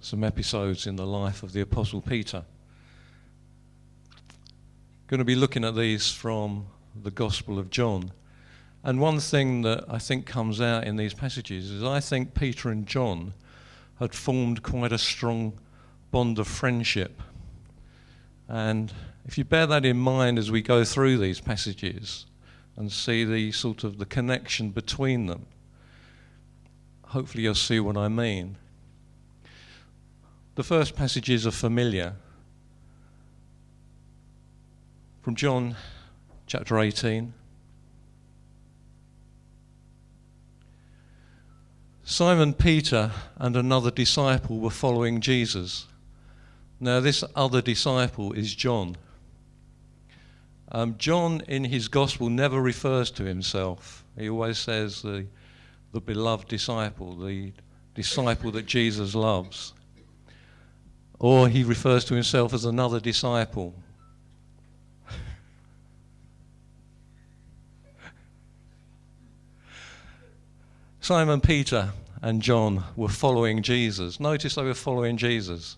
some episodes in the life of the Apostle Peter. Going to be looking at these from the Gospel of John. And one thing that I think comes out in these passages is I think Peter and John had formed quite a strong bond of friendship. And if you bear that in mind as we go through these passages and see the sort of the connection between them, hopefully you'll see what I mean. The first passages are familiar. From John chapter 18. Simon Peter and another disciple were following Jesus. Now this other disciple is John. John in his gospel never refers to himself. He always says the beloved disciple, the disciple that Jesus loves. Or he refers to himself as another disciple. Simon Peter and John were following Jesus. Notice they were following Jesus.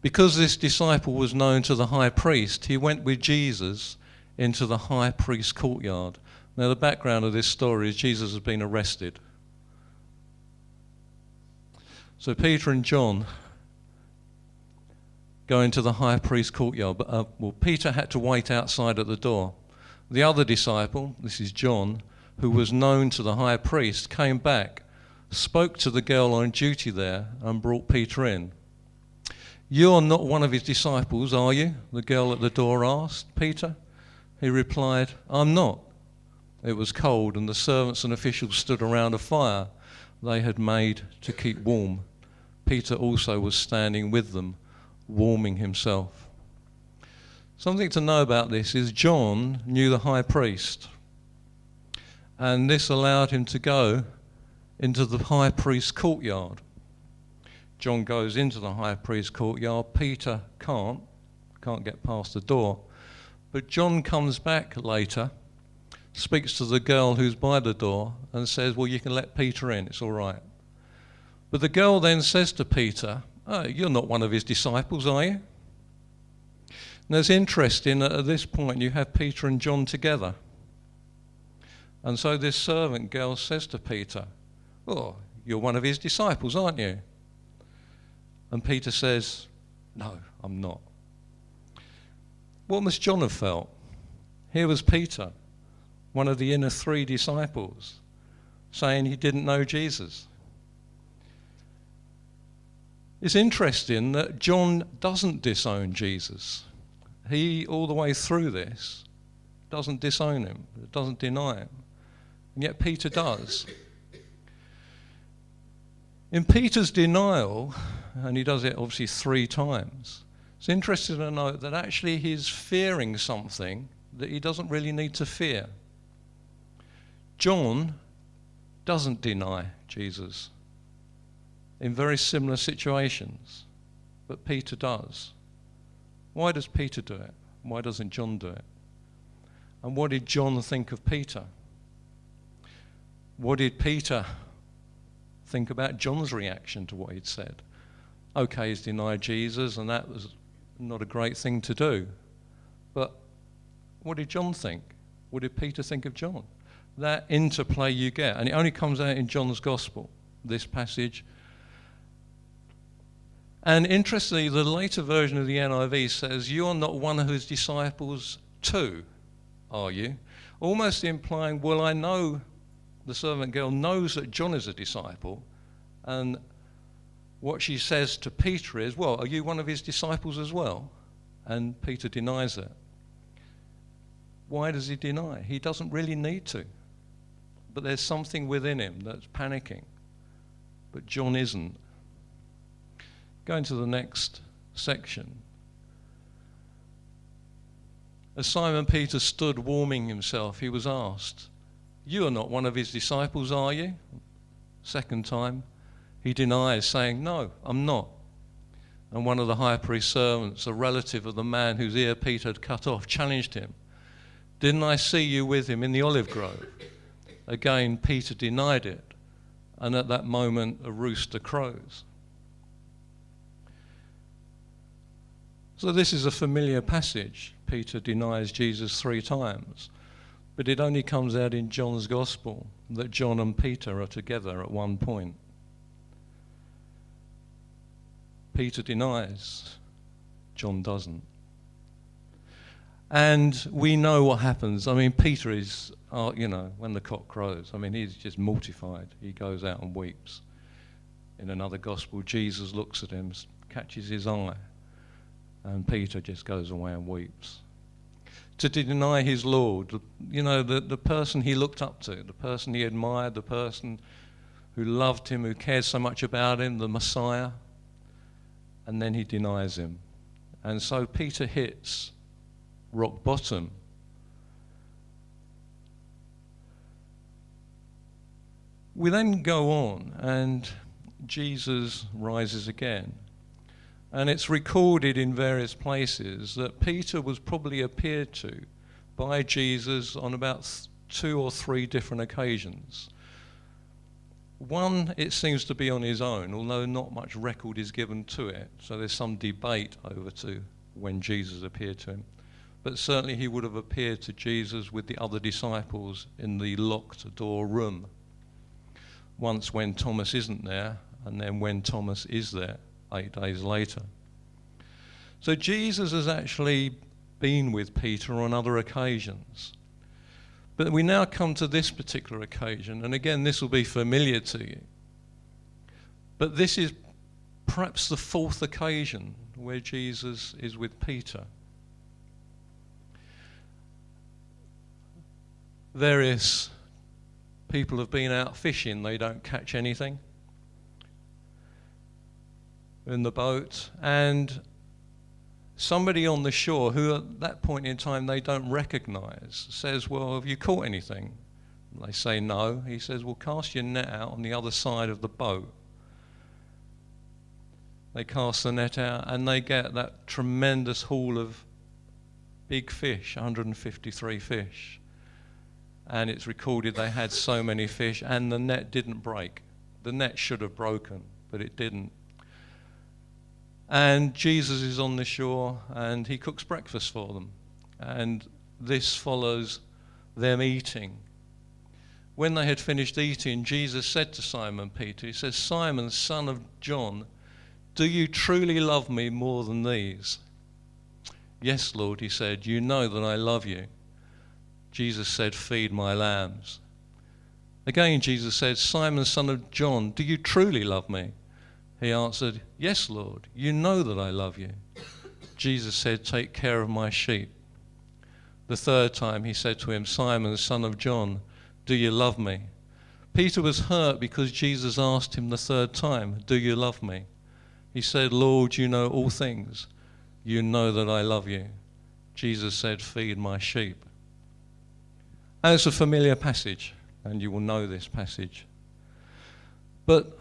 Because this disciple was known to the high priest, he went with Jesus into the high priest's courtyard. Now the background of this story is Jesus has been arrested. So Peter and John go into the high priest's courtyard. But Peter had to wait outside at the door. The other disciple, this is John, who was known to the high priest, came back, spoke to the girl on duty there, and brought Peter in. "You're not one of his disciples, are you?" the girl at the door asked Peter. He replied, "I'm not." It was cold, and the servants and officials stood around a fire they had made to keep warm. Peter also was standing with them, warming himself. Something to know about this is John knew the high priest, and this allowed him to go into the high priest's courtyard. John goes into the high priest's courtyard. Peter can't get past the door. But John comes back later, speaks to the girl who's by the door, and says, "Well, you can let Peter in, it's all right." But the girl then says to Peter, "Oh, you're not one of his disciples, are you?" Now it's interesting that at this point you have Peter and John together. And so this servant girl says to Peter, "Oh, you're one of his disciples, aren't you?" And Peter says, "No, I'm not." What must John have felt? Here was Peter, one of the inner three disciples, saying he didn't know Jesus. It's interesting that John doesn't disown Jesus. He, all the way through this, doesn't disown him, doesn't deny him. And yet Peter does. In Peter's denial, and he does it obviously 3 times, it's interesting to note that actually he's fearing something that he doesn't really need to fear. John doesn't deny Jesus in very similar situations, but Peter does. Why does Peter do it? Why doesn't John do it? And what did John think of Peter? What did Peter think about John's reaction to what he'd said? Okay, he's denied Jesus, and that was not a great thing to do. But what did John think? What did Peter think of John? That interplay you get, and it only comes out in John's Gospel, this passage. And interestingly, the later version of the NIV says, "You're not one of his disciples too, are you?" Almost implying, well, I know the servant girl knows that John is a disciple, and what she says to Peter is, "Well, are you one of his disciples as well?" And Peter denies it. Why does he deny? He doesn't really need to. But there's something within him that's panicking. But John isn't. Going to the next section. As Simon Peter stood warming himself, he was asked, "You are not one of his disciples, are you?" Second time, he denies, saying, "No, I'm not." And one of the high priest's servants, a relative of the man whose ear Peter had cut off, challenged him, "Didn't I see you with him in the olive grove?" Again, Peter denied it. and at that moment a rooster crows. So this is a familiar passage. Peter denies Jesus 3 times, but it only comes out in John's Gospel that John and Peter are together at one point. Peter denies, John doesn't. And we know what happens. I mean, Peter is, when the cock crows, he's just mortified. He goes out and weeps. In another gospel, Jesus looks at him, catches his eye, and Peter just goes away and weeps. To deny his Lord, the person he looked up to, the person he admired, the person who loved him, who cared so much about him, the Messiah, and then he denies him. And so Peter hits rock bottom. We then go on, and Jesus rises again. And it's recorded in various places that Peter was probably appeared to by Jesus on about 2 or 3 different occasions. One, it seems to be on his own, although not much record is given to it. So there's some debate over to when Jesus appeared to him. But certainly he would have appeared to Jesus with the other disciples in the locked door room. Once when Thomas isn't there, and then when Thomas is there 8 days later. So Jesus has actually been with Peter on other occasions. But we now come to this particular occasion, and again, this will be familiar to you. But this is perhaps the 4th occasion where Jesus is with Peter. Various people have been out fishing, they don't catch anything in the boat, and somebody on the shore, who at that point in time they don't recognise, says, well, have you caught anything? And they say no. He says, well, cast your net out on the other side of the boat. They cast the net out and they get that tremendous haul of big fish, 153 fish. And it's recorded they had so many fish and the net didn't break. The net should have broken, but it didn't. And Jesus is on the shore and he cooks breakfast for them. And this follows them eating. When they had finished eating, Jesus said to Simon Peter, he says, Simon, son of John, do you truly love me more than these? Yes, Lord, he said, you know that I love you. Jesus said, feed my lambs. Again, Jesus said, Simon, son of John, do you truly love me? He answered, yes, Lord, you know that I love you. Jesus said, take care of my sheep. The 3rd time he said to him, Simon, son of John, do you love me? Peter was hurt because Jesus asked him the 3rd time, do you love me? He said, Lord, you know all things. You know that I love you. Jesus said, feed my sheep. And it's a familiar passage, and you will know this passage. But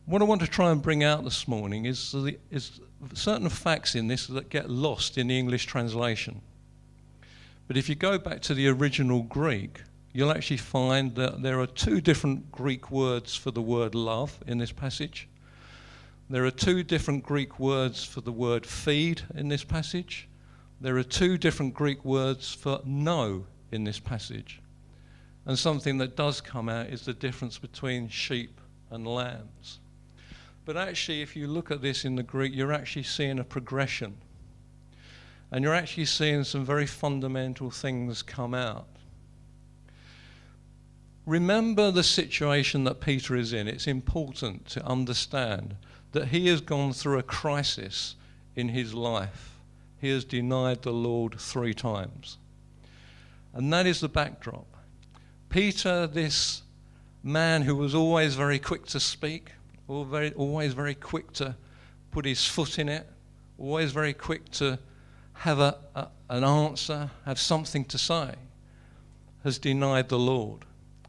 what I want to try and bring out this morning is certain facts in this that get lost in the English translation. But if you go back to the original Greek, you'll actually find that there are 2 different Greek words for the word love in this passage. There are 2 different Greek words for the word feed in this passage. There are 2 different Greek words for know in this passage. And something that does come out is the difference between sheep and lambs. But actually, if you look at this in the Greek, you're actually seeing a progression. And you're actually seeing some very fundamental things come out. Remember the situation that Peter is in. It's important to understand that he has gone through a crisis in his life. He has denied the Lord 3 times. And that is the backdrop. Peter, this man who was always very quick to speak, always very quick to put his foot in it, always very quick to have an answer, have something to say, has denied the Lord.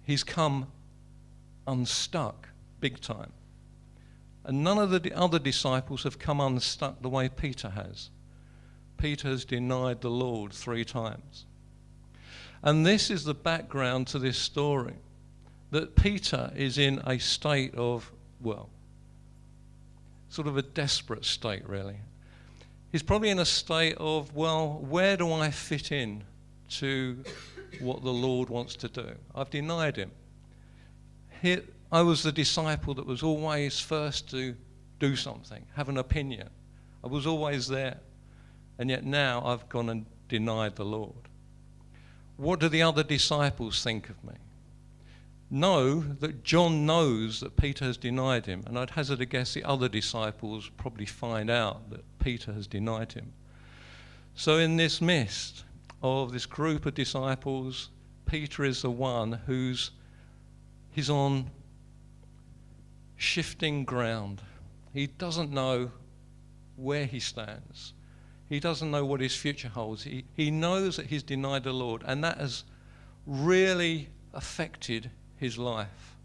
He's come unstuck big time. And none of the other disciples have come unstuck the way Peter has. Peter has denied the Lord 3 times. And this is the background to this story. that Peter is in a state of, well, sort of a desperate state, really. He's probably in a state of, well, where do I fit in to what the Lord wants to do? I've denied him. I was the disciple that was always first to do something, have an opinion. I was always there. And yet now I've gone and denied the Lord. What do the other disciples think of me? Know that John knows that Peter has denied him, and I'd hazard a guess the other disciples probably find out that Peter has denied him. So in this midst of this group of disciples, Peter is the one he's on shifting ground. He doesn't know where he stands. He doesn't know what his future holds. He knows that he's denied the Lord, and that has really affected his life.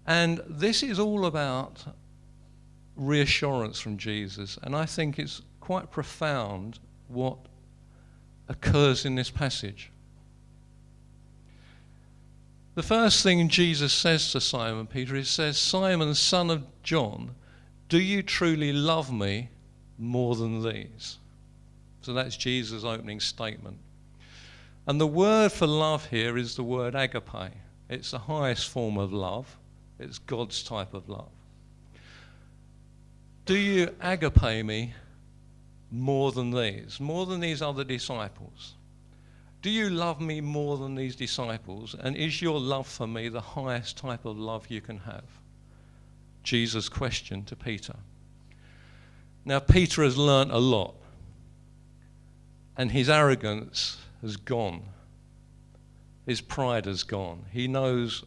And this is all about reassurance from Jesus, and I think it's quite profound what occurs in this passage. The first thing Jesus says to Simon Peter, he says, "Simon, son of John, do you truly love me more than these?" So that's Jesus' opening statement. And the word for love here is the word agape. It's the highest form of love. It's God's type of love. Do you agape me more than these other disciples? Do you love me more than these disciples? And is your love for me the highest type of love you can have? Jesus' question to Peter. Now, Peter has learnt a lot, and his arrogance has gone. His pride has gone. He knows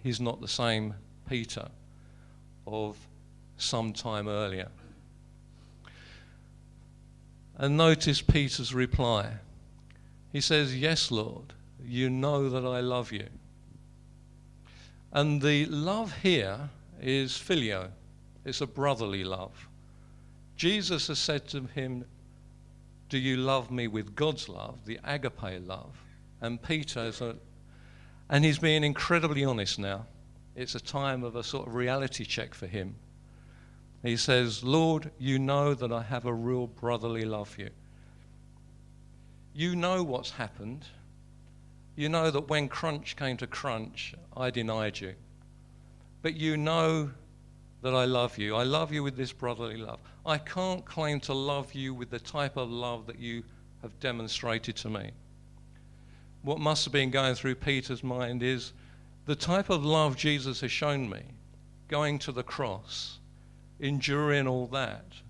he's not the same Peter of some time earlier. And notice Peter's reply. He says, "Yes, Lord, you know that I love you." And the love here is phileo. It's a brotherly love. Jesus has said to him, "Do you love me with God's love, the agape love?" And and he's being incredibly honest now. It's a time of a sort of reality check for him. He says, "Lord, you know that I have a real brotherly love for you. You know what's happened. You know that when crunch came to crunch, I denied you. But you know that I love you. I love you with this brotherly love. I can't claim to love you with the type of love that you have demonstrated to me." What must have been going through Peter's mind is the type of love Jesus has shown me, going to the cross, enduring all that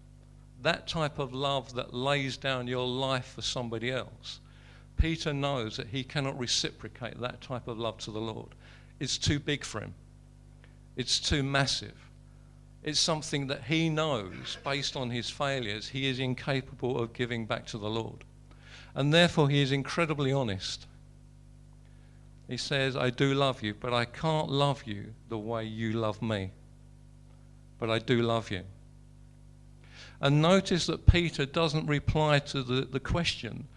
type of love that lays down your life for somebody else. Peter knows that he cannot reciprocate that type of love to the Lord. It's too big for him. It's too massive. It's something that he knows, based on his failures, he is incapable of giving back to the Lord. And therefore he is incredibly honest. He says, "I do love you, but I can't love you the way you love me. But I do love you." And notice that Peter doesn't reply to the question.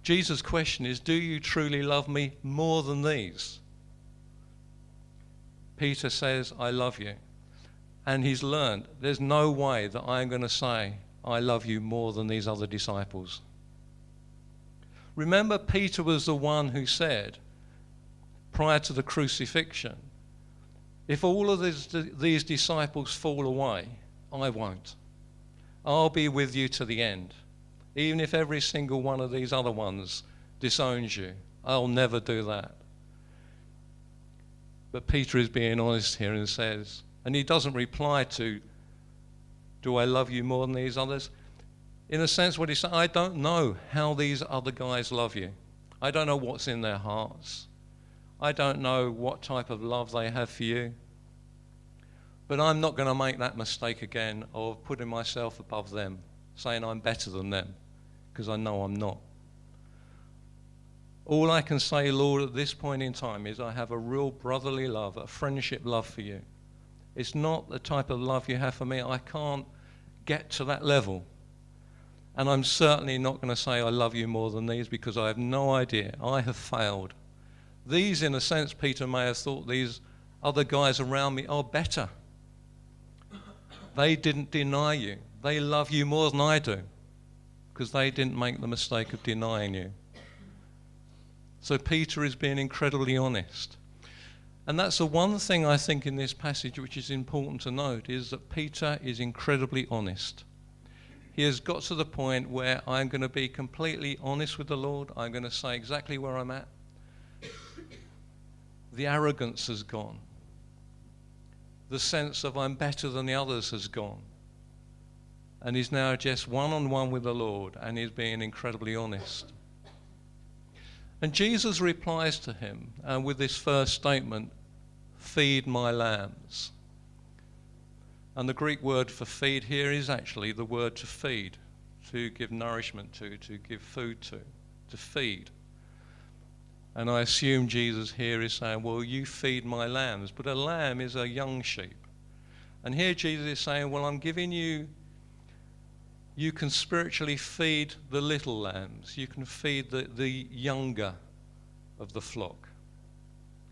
Jesus' question is, "Do you truly love me more than these?" Peter says, "I love you." And he's learned there's no way that I'm going to say, "I love you more than these other disciples." Remember, Peter was the one who said, prior to the crucifixion, "If all of these disciples fall away, I won't. I'll be with you to the end. Even if every single one of these other ones disowns you, I'll never do that." But Peter is being honest here and says, and he doesn't reply to, "Do I love you more than these others?" In a sense, what he's saying, I don't know how these other guys love you. I don't know what's in their hearts. I don't know what type of love they have for you. But I'm not going to make that mistake again of putting myself above them, saying I'm better than them, because I know I'm not. All I can say, Lord, at this point in time is I have a real brotherly love, a friendship love for you. It's not the type of love you have for me. I can't get to that level. And I'm certainly not going to say I love you more than these, because I have no idea. I have failed. These, in a sense, Peter may have thought these other guys around me are better. They didn't deny you. They love you more than I do, because they didn't make the mistake of denying you. So Peter is being incredibly honest. And that's the one thing I think in this passage which is important to note, is that Peter is incredibly honest. He has got to the point where I'm going to be completely honest with the Lord. I'm going to say exactly where I'm at. The arrogance has gone. The sense of I'm better than the others has gone. And he's now just one-on-one with the Lord, and he's being incredibly honest. And Jesus replies to him with this first statement, "Feed my lambs." And the Greek word for feed here is actually the word to feed, to give nourishment to give food to feed. And I assume Jesus here is saying, well, you feed my lambs. But a lamb is a young sheep. And here Jesus is saying, well, I'm giving you can spiritually feed the little lambs. You can feed the younger of the flock.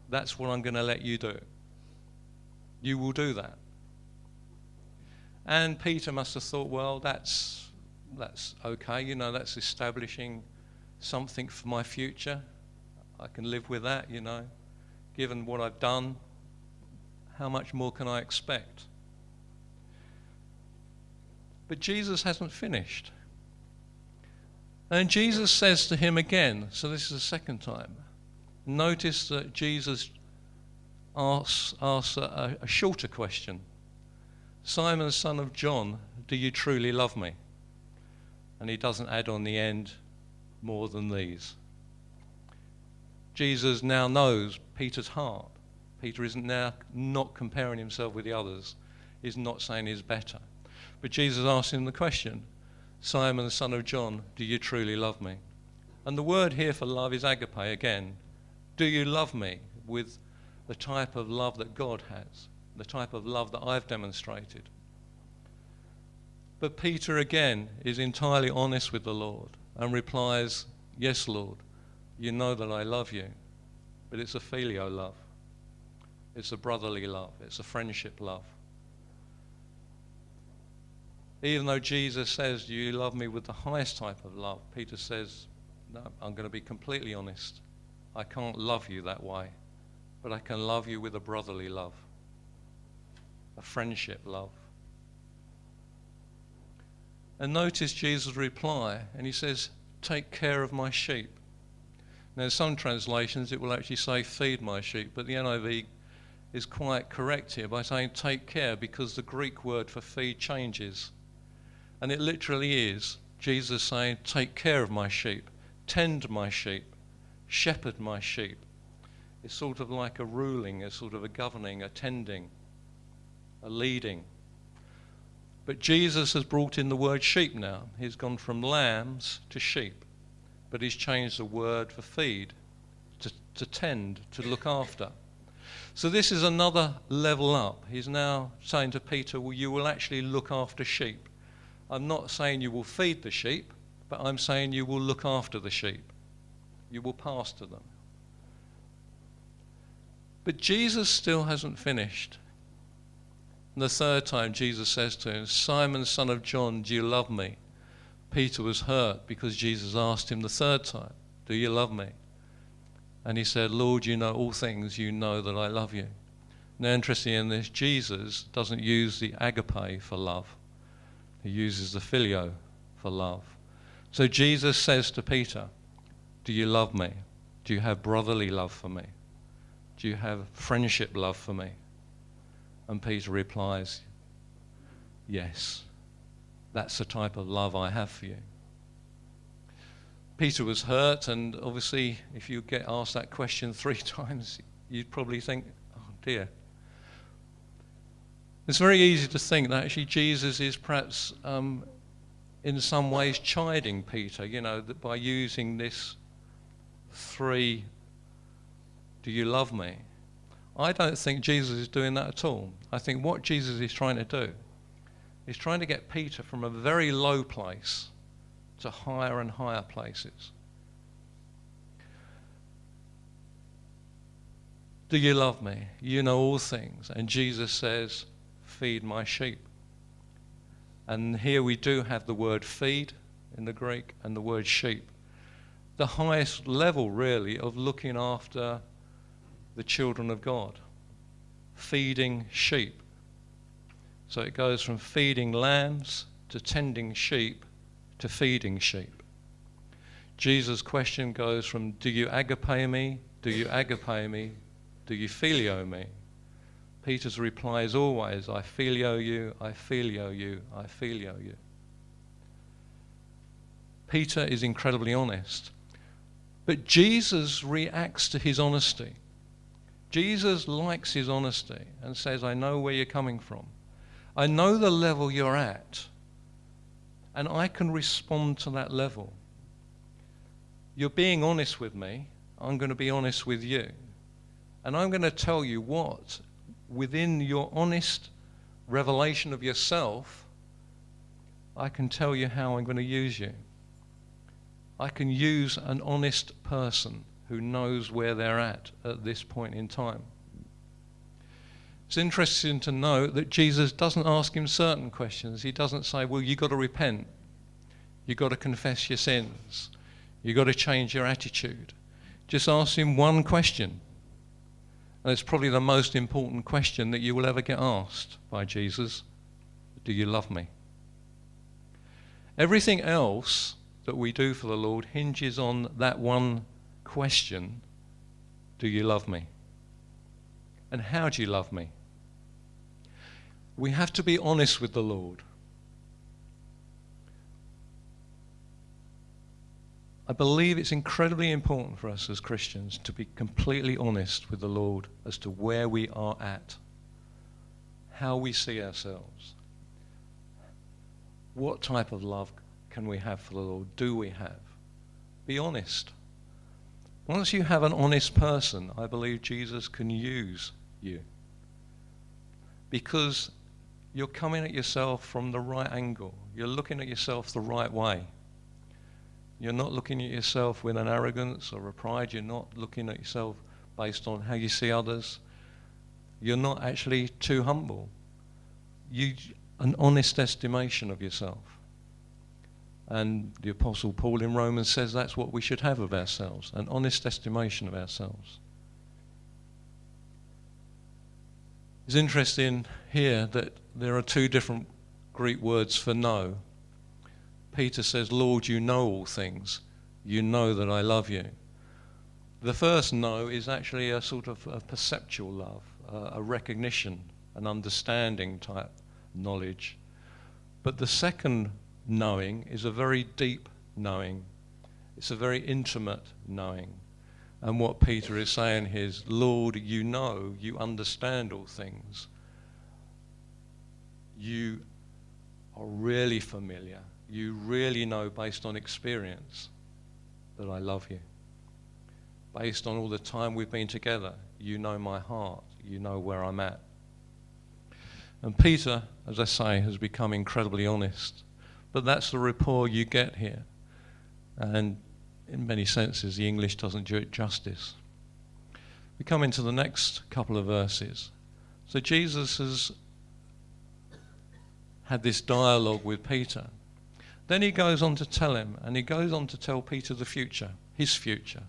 That's what I'm going to let you do. You will do that. And Peter must have thought, well, that's okay. That's establishing something for my future. I can live with that, Given what I've done, how much more can I expect? But Jesus hasn't finished. And Jesus says to him again, so this is the second time. Notice that Jesus asks a shorter question. Simon, son of John, do you truly love me? And he doesn't add on the end more than these. Jesus now knows Peter's heart. Peter isn't now not comparing himself with the others. He's not saying he's better. But Jesus asks him the question, Simon, son of John, do you truly love me? And the word here for love is agape again. Do you love me with the type of love that God has, the type of love that I've demonstrated? But Peter again is entirely honest with the Lord and replies, yes, Lord, you know that I love you, but it's a filial love. It's a brotherly love. It's a friendship love. Even though Jesus says, do you love me with the highest type of love? Peter says, no, I'm going to be completely honest. I can't love you that way, but I can love you with a brotherly love, a friendship love. And notice Jesus' reply, and he says, take care of my sheep. Now, in some translations, it will actually say, feed my sheep, but the NIV is quite correct here by saying, take care, because the Greek word for feed changes. And it literally is Jesus saying, take care of my sheep, tend my sheep, shepherd my sheep. It's sort of like a ruling, a sort of a governing, a tending, a leading. But Jesus has brought in the word sheep now. He's gone from lambs to sheep, but he's changed the word for feed to tend, to look after. So this is another level up. He's now saying to Peter, well, you will actually look after sheep. I'm not saying you will feed the sheep, but I'm saying you will look after the sheep. You will pasture them. But Jesus still hasn't finished. And the third time Jesus says to him, Simon, son of John, do you love me? Peter was hurt because Jesus asked him the third time, do you love me? And he said, Lord, you know all things, you know that I love you. Now, interesting in this, Jesus doesn't use the agape for love. He uses the filio for love. So Jesus says to Peter, do you love me? Do you have brotherly love for me? Do you have friendship love for me? And Peter replies, yes, that's the type of love I have for you. Peter was hurt, and obviously if you get asked that question 3 times, you'd probably think, oh dear. It's very easy to think that actually Jesus is perhaps in some ways chiding Peter, that by using this 3, do you love me? I don't think Jesus is doing that at all. I think what Jesus is trying to do is trying to get Peter from a very low place to higher and higher places. Do you love me? You know all things. And Jesus says, feed my sheep. And here we do have the word feed in the Greek and the word sheep. The highest level, really, of looking after the children of God. Feeding sheep. So it goes from feeding lambs to tending sheep to feeding sheep. Jesus' question goes from, do you agape me? Do you agape me? Do you phileo me? Peter's reply is always, I phileo you, I phileo you, I phileo you. Peter is incredibly honest. But Jesus reacts to his honesty. Jesus likes his honesty and says, I know where you're coming from. I know the level you're at, and I can respond to that level. You're being honest with me, I'm going to be honest with you. And I'm going to tell you what, within your honest revelation of yourself, I can tell you how I'm going to use you. I can use an honest person who knows where they're at this point in time. It's interesting to note that Jesus doesn't ask him certain questions. He doesn't say, well, you've got to repent. You've got to confess your sins. You've got to change your attitude. Just ask him one question. And it's probably the most important question that you will ever get asked by Jesus. Do you love me? Everything else that we do for the Lord hinges on that one question. Do you love me? And how do you love me? We have to be honest with the Lord. I believe it's incredibly important for us as Christians to be completely honest with the Lord as to where we are at, how we see ourselves, what type of love can we have for the Lord, do we have? Be honest. Once you have an honest person, I believe Jesus can use you, because you're coming at yourself from the right angle. You're looking at yourself the right way. You're not looking at yourself with an arrogance or a pride. You're not looking at yourself based on how you see others. You're not actually too humble. An honest estimation of yourself. And the Apostle Paul in Romans says that's what we should have of ourselves, an honest estimation of ourselves. It's interesting here that there are two different Greek words for know. Peter says, Lord, you know all things. You know that I love you. The first know is actually a sort of a perceptual love, a recognition, an understanding type knowledge. But the second knowing is a very deep knowing. It's a very intimate knowing. And what Peter is saying here is, Lord, you know, you understand all things. You are really familiar. You really know based on experience that I love you. Based on all the time we've been together, you know my heart. You know where I'm at. And Peter, as I say, has become incredibly honest. But that's the rapport you get here. And in many senses, the English doesn't do it justice. We come into the next couple of verses. So Jesus has had this dialogue with Peter. Then he goes on to tell him, and he goes on to tell Peter the future, his future.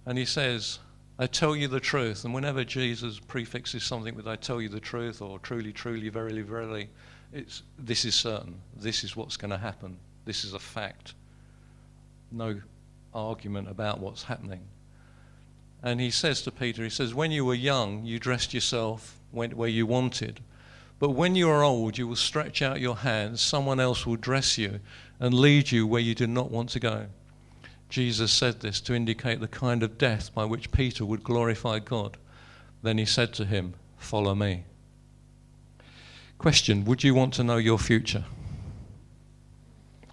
And he says, I tell you the truth. And whenever Jesus prefixes something with I tell you the truth, or truly, truly, verily, verily, this is certain. This is what's going to happen. This is a fact. No argument about what's happening. And he says to Peter, he says, when you were young, you dressed yourself, went where you wanted. But when you are old, you will stretch out your hands, someone else will dress you and lead you where you do not want to go. Jesus said this to indicate the kind of death by which Peter would glorify God. Then he said to him, follow me. Question, would you want to know your future?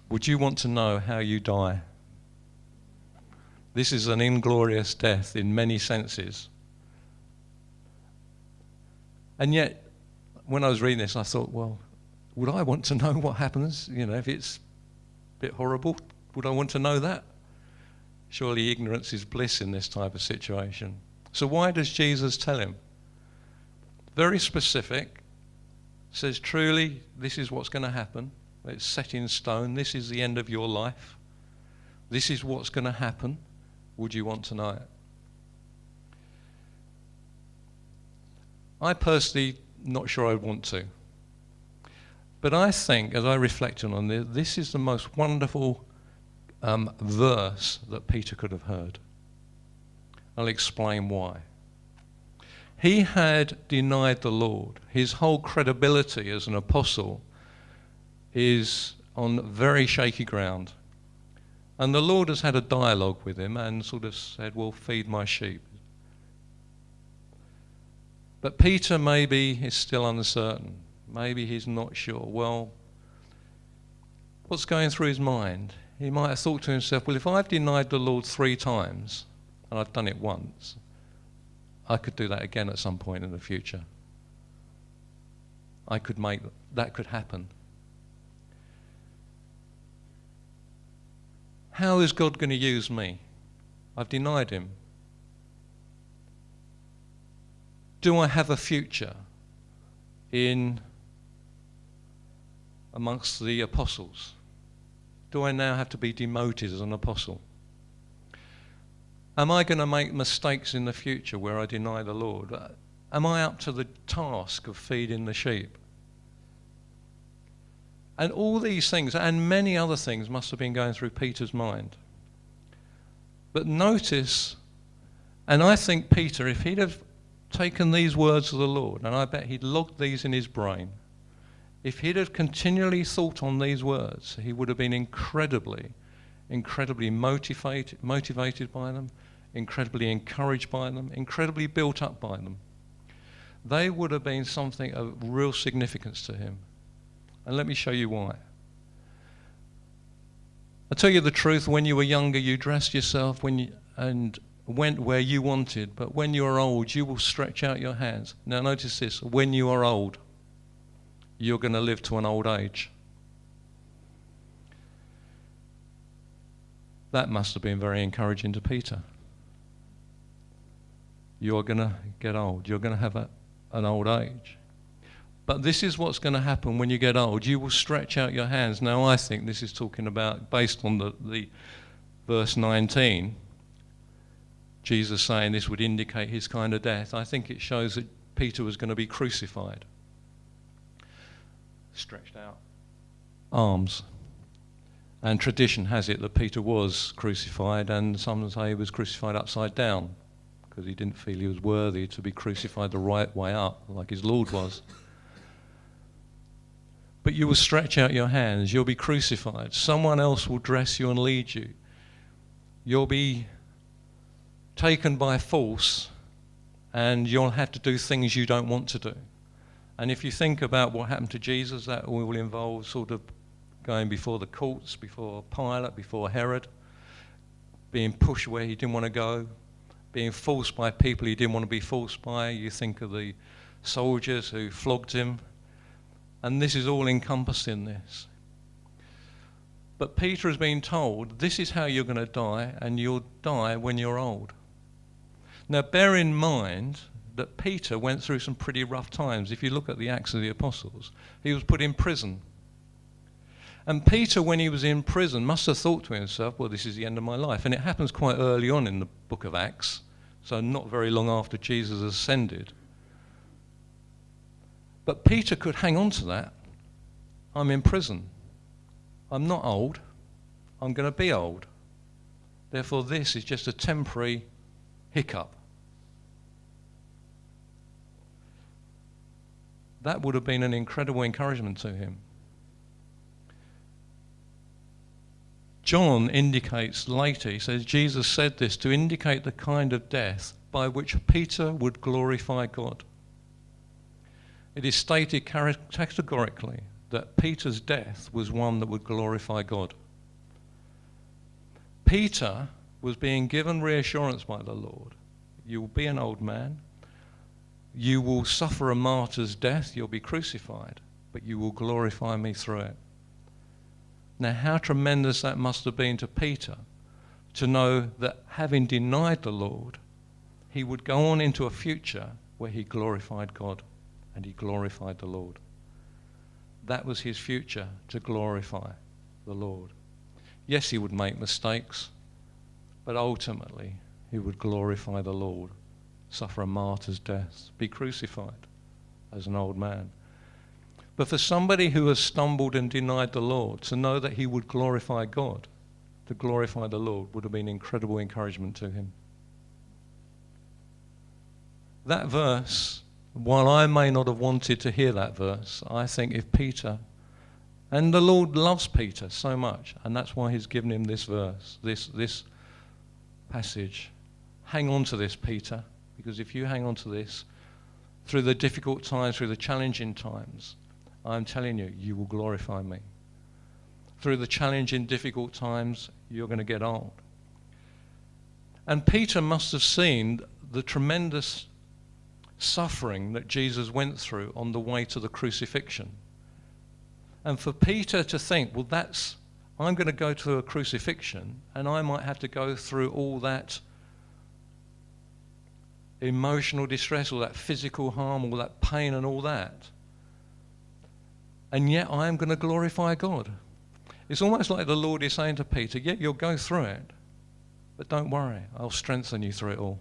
Would you want to know how you die? This is an inglorious death in many senses. And yet, when I was reading this, I thought, well, would I want to know what happens? You know, if it's bit horrible. Would I want to know that? Surely ignorance is bliss in this type of situation. So why does Jesus tell him? Very specific. Says, truly, this is what's going to happen. It's set in stone. This is the end of your life. This is what's going to happen. Would you want to know it? I personally not sure I'd want to. But I think, as I reflected on this, this is the most wonderful verse that Peter could have heard. I'll explain why. He had denied the Lord. His whole credibility as an apostle is on very shaky ground. And the Lord has had a dialogue with him and sort of said, well, feed my sheep. But Peter maybe is still uncertain. Maybe he's not sure. Well, what's going through his mind? He might have thought to himself, well, if I've denied the Lord 3 times, and I've done it once, I could do that again at some point in the future. That could happen. How is God going to use me? I've denied him. Do I have a future amongst the apostles? Do I now have to be demoted as an apostle? Am I going to make mistakes in the future where I deny the Lord? Am I up to the task of feeding the sheep? And all these things, and many other things, must have been going through Peter's mind. But notice, and I think Peter, if he'd have taken these words of the Lord, and I bet he'd logged these in his brain, if he'd have continually thought on these words, he would have been incredibly motivated by them, incredibly encouraged by them, incredibly built up by them. They would have been something of real significance to him. And let me show you why. I'll tell you the truth, when you were younger, you dressed yourself and went where you wanted, but when you are old, you will stretch out your hands. Now notice this, when you are old, you're going to live to an old age. That must have been very encouraging to Peter. You're going to get old. You're going to have an old age. But this is what's going to happen when you get old. You will stretch out your hands. Now, I think this is talking about, based on the verse 19, Jesus saying this would indicate his kind of death. I think it shows that Peter was going to be crucified. Stretched out arms. And tradition has it that Peter was crucified, and some say he was crucified upside down because he didn't feel he was worthy to be crucified the right way up, like his Lord was. But you will stretch out your hands, you'll be crucified. Someone else will dress you and lead you. You'll be taken by force, and you'll have to do things you don't want to do. And if you think about what happened to Jesus, that will involve sort of going before the courts, before Pilate, before Herod, being pushed where he didn't want to go, being forced by people he didn't want to be forced by. You think of the soldiers who flogged him. And this is all encompassed in this. But Peter has been told, this is how you're going to die, and you'll die when you're old. Now bear in mind that Peter went through some pretty rough times. If you look at the Acts of the Apostles, he was put in prison. And Peter, when he was in prison, must have thought to himself, well, this is the end of my life. And it happens quite early on in the book of Acts, so not very long after Jesus ascended. But Peter could hang on to that. I'm in prison. I'm not old. I'm going to be old. Therefore, this is just a temporary hiccup. That would have been an incredible encouragement to him. John indicates later, he says, Jesus said this to indicate the kind of death by which Peter would glorify God. It is stated categorically that Peter's death was one that would glorify God. Peter was being given reassurance by the Lord. You will be an old man. You will suffer a martyr's death. You'll be crucified, but you will glorify me through it. Now, how tremendous that must have been to Peter to know that having denied the Lord, he would go on into a future where he glorified God and he glorified the Lord. That was his future, to glorify the Lord. Yes, he would make mistakes, but ultimately he would glorify the Lord, suffer a martyr's death, be crucified as an old man. But for somebody who has stumbled and denied the Lord, to know that he would glorify God, to glorify the Lord, would have been incredible encouragement to him. That verse, while I may not have wanted to hear that verse, I think if Peter, and the Lord loves Peter so much, and that's why he's given him this verse, this passage. Hang on to this, Peter, because if you hang on to this, through the difficult times, through the challenging times, I'm telling you, you will glorify me. Through the challenging, difficult times, you're going to get old. And Peter must have seen the tremendous suffering that Jesus went through on the way to the crucifixion. And for Peter to think, well, I'm going to go to a crucifixion and I might have to go through all that emotional distress, all that physical harm, all that pain and all that. And yet I am going to glorify God. It's almost like the Lord is saying to Peter, yeah, you'll go through it, but don't worry, I'll strengthen you through it all.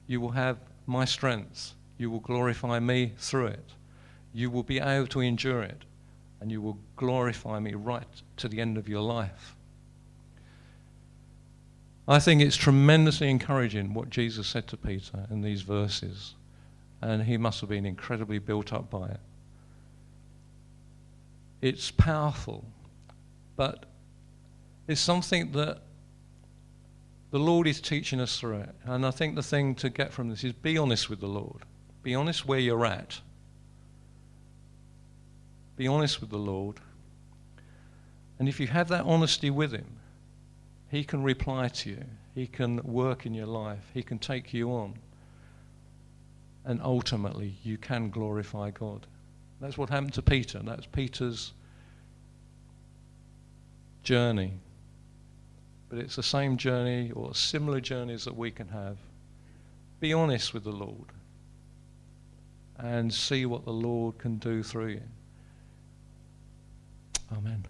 You will have my strength. You will glorify me through it. You will be able to endure it, and you will glorify me right to the end of your life. I think it's tremendously encouraging what Jesus said to Peter in these verses, and he must have been incredibly built up by it. It's powerful, but it's something that the Lord is teaching us through it. And I think the thing to get from this is be honest with the Lord. Be honest where you're at. Be honest with the Lord. And if you have that honesty with him, he can reply to you. He can work in your life. He can take you on. And ultimately, you can glorify God. That's what happened to Peter. That's Peter's journey. But it's the same journey or similar journeys that we can have. Be honest with the Lord and see what the Lord can do through you. Amen.